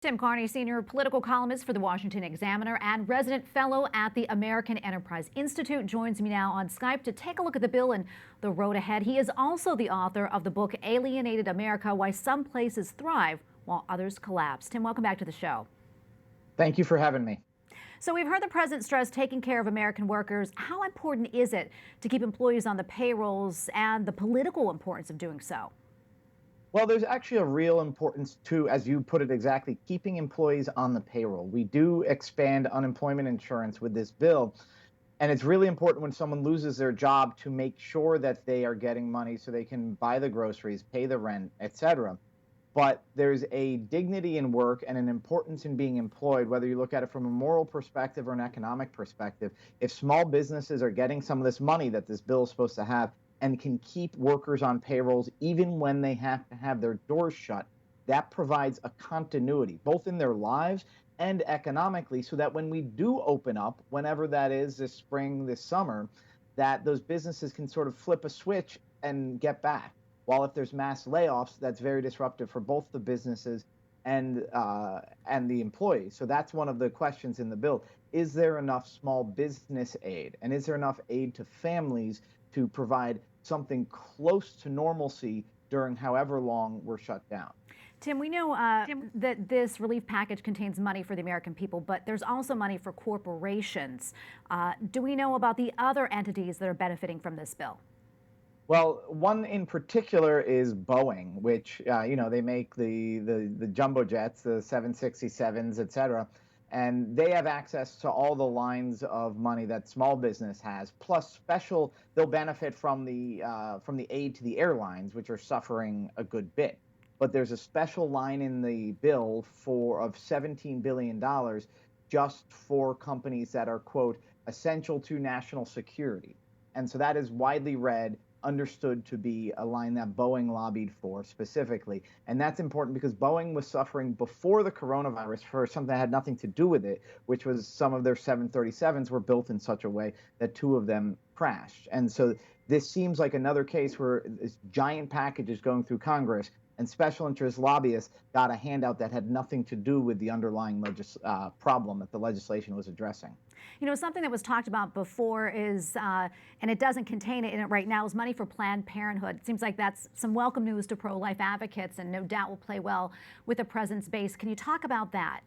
Tim Carney, senior political columnist for the Washington Examiner and resident fellow at the American Enterprise Institute, joins me now on Skype to take a look at the bill and the road ahead. He is also the author of the book Alienated America: Why Some Places Thrive While Others Collapse. Tim, welcome back to the show. Thank you for having me. So we've heard the president stress taking care of American workers. How important is it to keep employees on the payrolls and the political importance of doing so? Well, there's actually a real importance to, as you put it exactly, keeping employees on the payroll. We do expand unemployment insurance with this bill, and it's really important when someone loses their job to make sure that they are getting money so they can buy the groceries, pay the rent, etc. But there's a dignity in work and an importance in being employed, whether you look at it from a moral perspective or an economic perspective. If small businesses are getting some of this money that this bill is supposed to have and can keep workers on payrolls even when they have to have their doors shut, that provides a continuity, both in their lives and economically, so that when we do open up, whenever that is, this spring, this summer, that those businesses can sort of flip a switch and get back. While if there's mass layoffs, that's very disruptive for both the businesses and the employees. So that's one of the questions in the bill. Is there enough small business aid? And is there enough aid to families to provide something close to normalcy during however long we're shut down? Tim, we know that this relief package contains money for the American people, but there's also money for corporations. Do we know about the other entities that are benefiting from this bill? Well, one in particular is Boeing, which they make the jumbo jets, the 767s, et cetera, and they have access to all the lines of money that small business has. Plus, they'll benefit from the aid to the airlines, which are suffering a good bit. But there's a special line in the bill of $17 billion just for companies that are, quote, essential to national security. And so that is widely read, understood to be a line that Boeing lobbied for specifically. And that's important because Boeing was suffering before the coronavirus for something that had nothing to do with it, which was some of their 737s were built in such a way that two of them crashed. And so this seems like another case where this giant package is going through Congress and special interest lobbyists got a handout that had nothing to do with the underlying problem that the legislation was addressing. You know, something that was talked about before is, and it doesn't contain it in it right now, is money for Planned Parenthood. It seems like that's some welcome news to pro-life advocates and no doubt will play well with the president's base. Can you talk about that?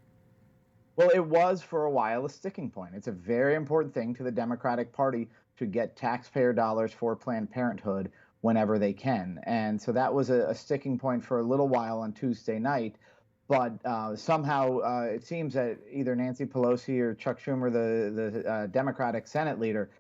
Well, it was for a while a sticking point. It's a very important thing to the Democratic Party to get taxpayer dollars for Planned Parenthood whenever they can. And so that was a sticking point for a little while on Tuesday night. But somehow it seems that either Nancy Pelosi or Chuck Schumer, the Democratic Senate leader,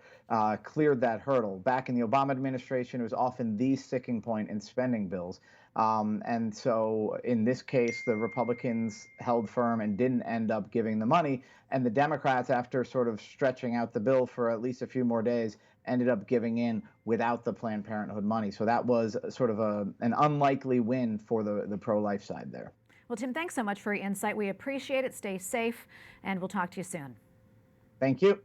cleared that hurdle. Back in the Obama administration, it was often the sticking point in spending bills. And so in this case, the Republicans held firm and didn't end up giving the money. And the Democrats, after sort of stretching out the bill for at least a few more days, ended up giving in without the Planned Parenthood money. So that was sort of an unlikely win for the pro-life side there. Well, Tim, thanks so much for your insight. We appreciate it. Stay safe, and we'll talk to you soon. Thank you.